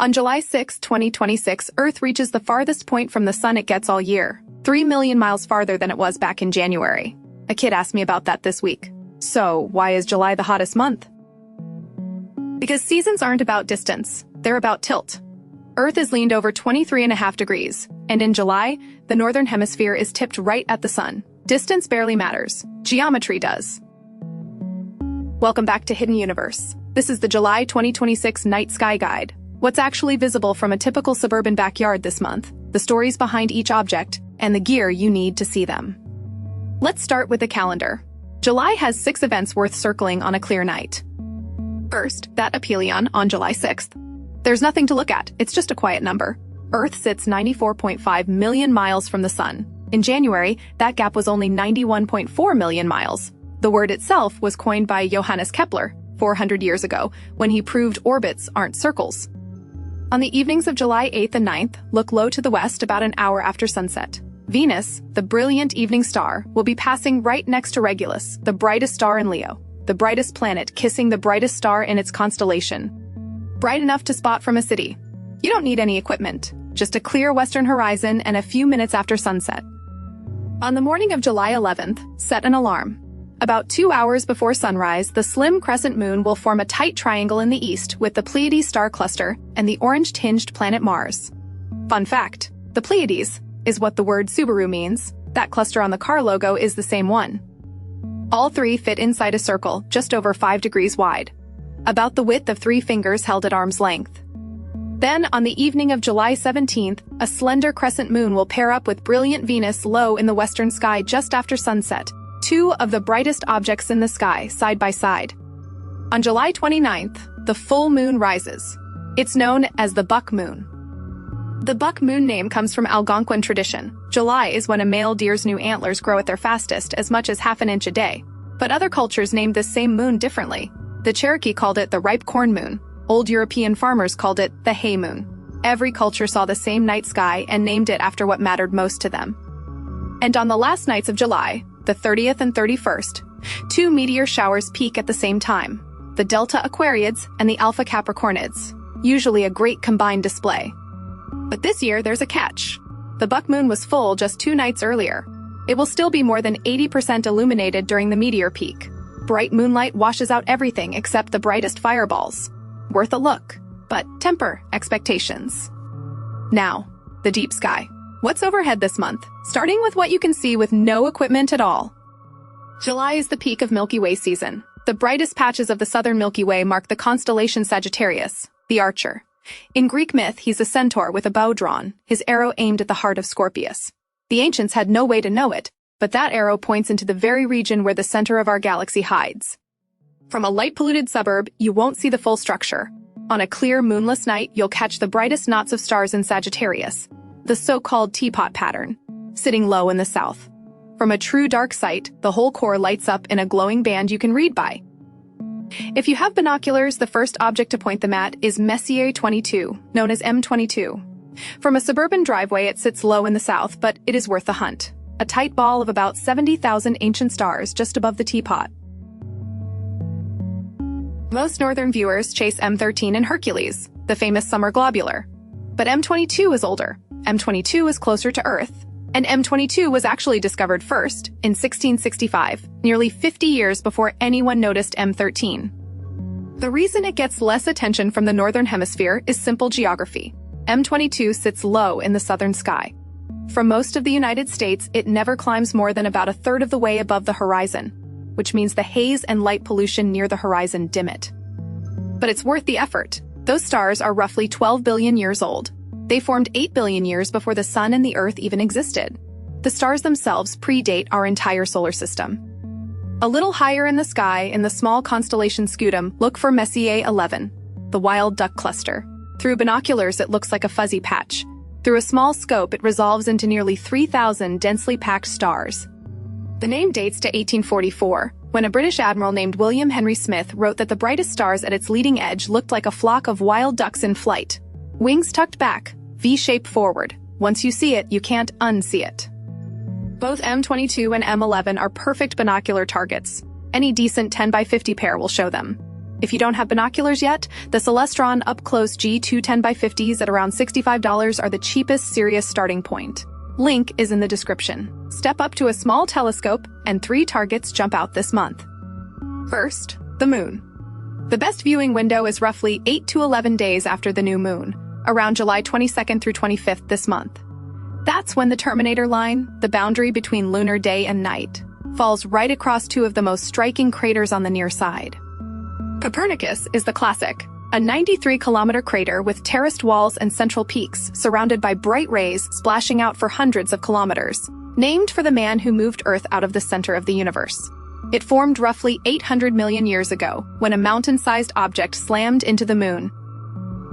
On July 6, 2026, Earth reaches the farthest point from the sun it gets all year, 3 million miles farther than it was back in January. A kid asked me about that this week. So, why is July the hottest month? Because seasons aren't about distance, they're about tilt. Earth is leaned over 23.5 degrees, and in July, the northern hemisphere is tipped right at the sun. Distance barely matters. Geometry does. Welcome back to Hidden Universe. This is the July 2026 Night Sky Guide. What's actually visible from a typical suburban backyard this month, the stories behind each object, and the gear you need to see them. Let's start with the calendar. July has 6 events worth circling on a clear night. First, that Aphelion on July 6th. There's nothing to look at, it's just a quiet number. Earth sits 94.5 million miles from the sun. In January, that gap was only 91.4 million miles. The word itself was coined by Johannes Kepler 400 years ago, when he proved orbits aren't circles. On the evenings of July 8th and 9th, look low to the west about an hour after sunset. Venus, the brilliant evening star, will be passing right next to Regulus, the brightest star in Leo, the brightest planet kissing the brightest star in its constellation. Bright enough to spot from a city. You don't need any equipment, just a clear western horizon and a few minutes after sunset. On the morning of July 11th, set an alarm. About 2 hours before sunrise, the slim crescent moon will form a tight triangle in the east with the Pleiades star cluster and the orange-tinged planet Mars. Fun fact, the Pleiades is what the word Subaru means. That cluster on the car logo is the same one. All 3 fit inside a circle just over 5 degrees wide, about the width of 3 fingers held at arm's length. Then, on the evening of July 17th, a slender crescent moon will pair up with brilliant Venus low in the western sky just after sunset, 2 of the brightest objects in the sky side by side. On July 29th, the full moon rises. It's known as the buck moon. The buck moon name comes from Algonquin tradition. July is when a male deer's new antlers grow at their fastest, as much as half an inch a day. But other cultures named this same moon differently. The Cherokee called it the ripe corn moon. Old European farmers called it the hay moon. Every culture saw the same night sky and named it after what mattered most to them. And on the last nights of July, the 30th and 31st, 2 meteor showers peak at the same time, the Delta Aquariids and the Alpha Capricornids, usually a great combined display. But this year, there's a catch. The buck moon was full just 2 nights earlier. It will still be more than 80% illuminated during the meteor peak. Bright moonlight washes out everything except the brightest fireballs. Worth a look, but temper expectations. Now, the deep sky. What's overhead this month? Starting with what you can see with no equipment at all. July is the peak of Milky Way season. The brightest patches of the southern Milky Way mark the constellation Sagittarius, the Archer. In Greek myth, he's a centaur with a bow drawn, his arrow aimed at the heart of Scorpius. The ancients had no way to know it, but that arrow points into the very region where the center of our galaxy hides. From a light-polluted suburb, you won't see the full structure. On a clear, moonless night, you'll catch the brightest knots of stars in Sagittarius, the so-called teapot pattern, sitting low in the south. From a true dark sight, the whole core lights up in a glowing band you can read by. If you have binoculars, the first object to point them at is Messier 22, known as M22. From a suburban driveway, it sits low in the south, but it is worth the hunt. A tight ball of about 70,000 ancient stars just above the teapot. Most northern viewers chase M13 and Hercules, the famous summer globular. But M22 is older. M22 is closer to Earth. And M22 was actually discovered first, in 1665, nearly 50 years before anyone noticed M13. The reason it gets less attention from the northern hemisphere is simple geography. M22 sits low in the southern sky. For most of the United States, it never climbs more than about a third of the way above the horizon, which means the haze and light pollution near the horizon dim it. But it's worth the effort. Those stars are roughly 12 billion years old. They formed 8 billion years before the sun and the Earth even existed. The stars themselves predate our entire solar system. A little higher in the sky, in the small constellation Scutum, look for Messier 11, the wild duck cluster. Through binoculars, it looks like a fuzzy patch. Through a small scope, it resolves into nearly 3,000 densely packed stars. The name dates to 1844, when a British admiral named William Henry Smith wrote that the brightest stars at its leading edge looked like a flock of wild ducks in flight. Wings tucked back, V-shape forward. Once you see it, you can't unsee it. Both M22 and M11 are perfect binocular targets. Any decent 10 by 50 pair will show them. If you don't have binoculars yet, the Celestron up-close G210x50s at around $65 are the cheapest serious starting point. Link is in the description. Step up to a small telescope, and 3 targets jump out this month. First, the moon. The best viewing window is roughly 8 to 11 days after the new moon, around July 22nd through 25th this month. That's when the Terminator line, the boundary between lunar day and night, falls right across 2 of the most striking craters on the near side. Copernicus is the classic, a 93-kilometer crater with terraced walls and central peaks surrounded by bright rays splashing out for hundreds of kilometers, named for the man who moved Earth out of the center of the universe. It formed roughly 800 million years ago when a mountain-sized object slammed into the moon.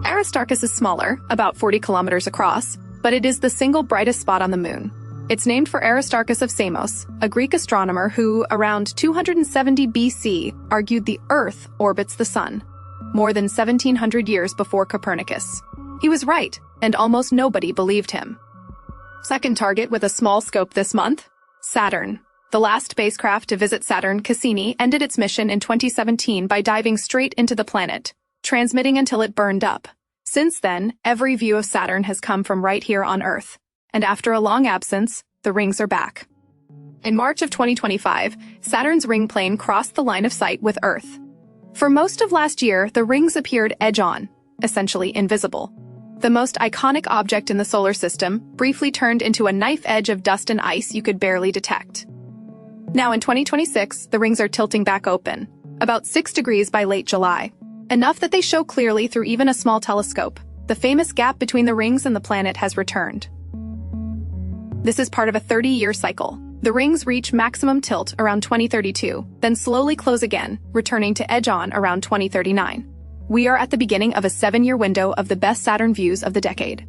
Aristarchus is smaller, about 40 kilometers across, but it is the single brightest spot on the moon. It's named for Aristarchus of Samos, a Greek astronomer who, around 270 BC, argued the Earth orbits the Sun, more than 1,700 years before Copernicus. He was right, and almost nobody believed him. Second target with a small scope this month, Saturn. The last spacecraft to visit Saturn, Cassini, ended its mission in 2017 by diving straight into the planet, transmitting until it burned up. Since then, every view of Saturn has come from right here on Earth. And after a long absence, the rings are back. In March of 2025, Saturn's ring plane crossed the line of sight with Earth. For most of last year, the rings appeared edge-on, essentially invisible. The most iconic object in the solar system briefly turned into a knife edge of dust and ice you could barely detect. Now in 2026, the rings are tilting back open, about 6 degrees by late July, enough that they show clearly through even a small telescope. The famous gap between the rings and the planet has returned. This is part of a 30-year cycle. The rings reach maximum tilt around 2032, then slowly close again, returning to edge-on around 2039. We are at the beginning of a 7-year window of the best Saturn views of the decade.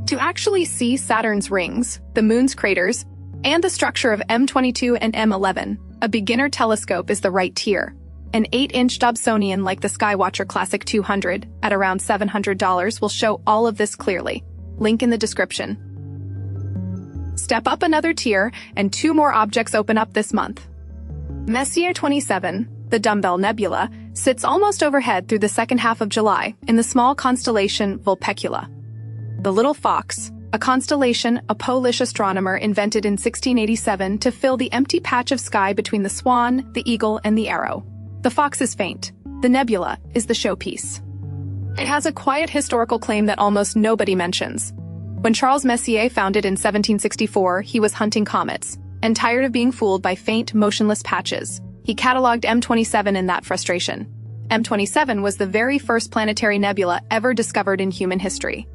To actually see Saturn's rings, the moon's craters, and the structure of M22 and M11, a beginner telescope is the right tier. An 8-inch Dobsonian like the Skywatcher Classic 200 at around $700 will show all of this clearly. Link in the description. Step up another tier, and 2 more objects open up this month. Messier 27, the Dumbbell Nebula, sits almost overhead through the second half of July in the small constellation Vulpecula. The Little Fox, a constellation a Polish astronomer invented in 1687 to fill the empty patch of sky between the Swan, the Eagle, and the Arrow. The fox is faint. The nebula is the showpiece. It has a quiet historical claim that almost nobody mentions. When Charles Messier founded in 1764, he was hunting comets, and tired of being fooled by faint, motionless patches, he cataloged M27 in that frustration. M27 was the very first planetary nebula ever discovered in human history.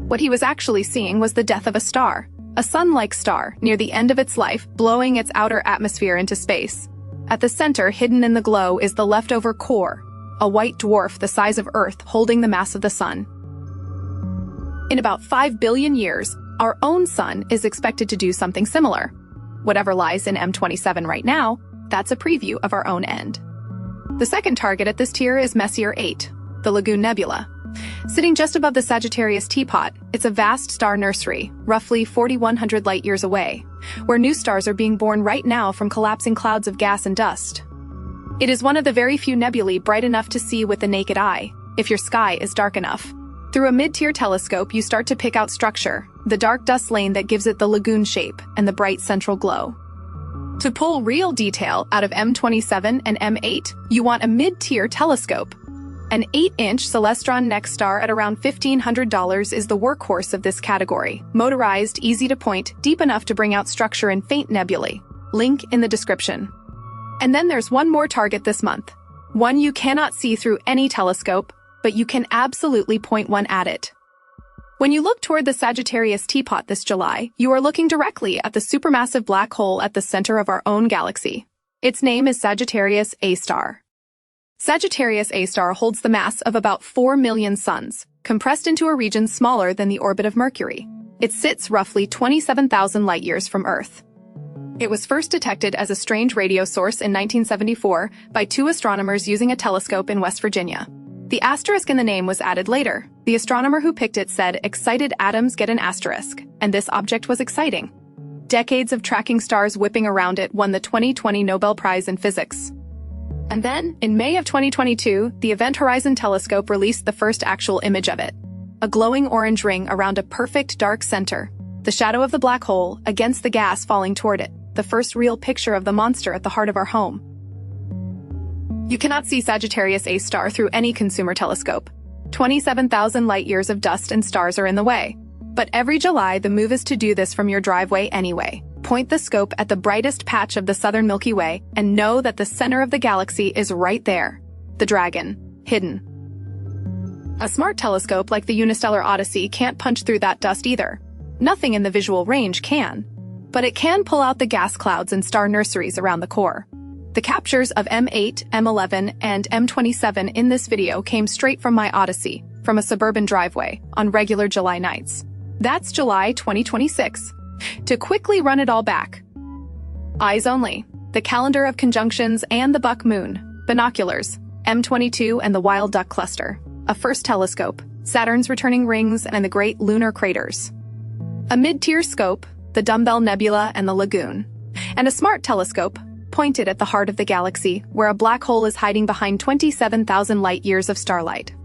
What he was actually seeing was the death of a star, a sun-like star near the end of its life, blowing its outer atmosphere into space. At the center, hidden in the glow, is the leftover core, a white dwarf the size of Earth holding the mass of the sun. In about 5 billion years, our own sun is expected to do something similar. Whatever lies in M27 right now, that's a preview of our own end. The second target at this tier is Messier 8, the Lagoon Nebula. Sitting just above the Sagittarius teapot, it's a vast star nursery, roughly 4,100 light-years away, where new stars are being born right now from collapsing clouds of gas and dust. It is one of the very few nebulae bright enough to see with the naked eye, if your sky is dark enough. Through a mid-tier telescope, you start to pick out structure, the dark dust lane that gives it the lagoon shape and the bright central glow. To pull real detail out of M27 and M8, you want a mid-tier telescope. An 8-inch Celestron next star at around $1,500 is the workhorse of this category. Motorized, easy to point, deep enough to bring out structure in faint nebulae. Link in the description. And then there's one more target this month. One you cannot see through any telescope, but you can absolutely point one at it. When you look toward the Sagittarius teapot this July, you are looking directly at the supermassive black hole at the center of our own galaxy. Its name is Sagittarius A star. Sagittarius A star holds the mass of about 4 million suns, compressed into a region smaller than the orbit of Mercury. It sits roughly 27,000 light-years from Earth. It was first detected as a strange radio source in 1974 by 2 astronomers using a telescope in West Virginia. The asterisk in the name was added later. The astronomer who picked it said, "Excited atoms get an asterisk," and this object was exciting. Decades of tracking stars whipping around it won the 2020 Nobel Prize in Physics. And then, in May of 2022, the Event Horizon Telescope released the first actual image of it. A glowing orange ring around a perfect dark center. The shadow of the black hole against the gas falling toward it. The first real picture of the monster at the heart of our home. You cannot see Sagittarius A star through any consumer telescope. 27,000 light-years of dust and stars are in the way. But every July, the move is to do this from your driveway anyway. Point the scope at the brightest patch of the southern Milky Way and know that the center of the galaxy is right there. The dragon. Hidden. A smart telescope like the Unistellar Odyssey can't punch through that dust either. Nothing in the visual range can. But it can pull out the gas clouds and star nurseries around the core. The captures of M8, M11, and M27 in this video came straight from my Odyssey, from a suburban driveway, on regular July nights. That's July 2026. To quickly run it all back. Eyes only, the calendar of conjunctions and the buck moon, binoculars, M22 and the wild duck cluster, a first telescope, Saturn's returning rings and the great lunar craters. A mid-tier scope, the Dumbbell Nebula and the Lagoon, and a smart telescope, pointed at the heart of the galaxy, where a black hole is hiding behind 27,000 light-years of starlight.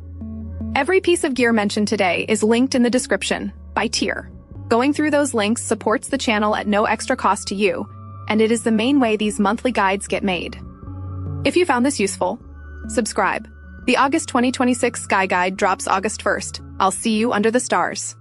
Every piece of gear mentioned today is linked in the description, by tier. Going through those links supports the channel at no extra cost to you, and it is the main way these monthly guides get made. If you found this useful, subscribe. The August 2026 Sky Guide drops August 1st. I'll see you under the stars.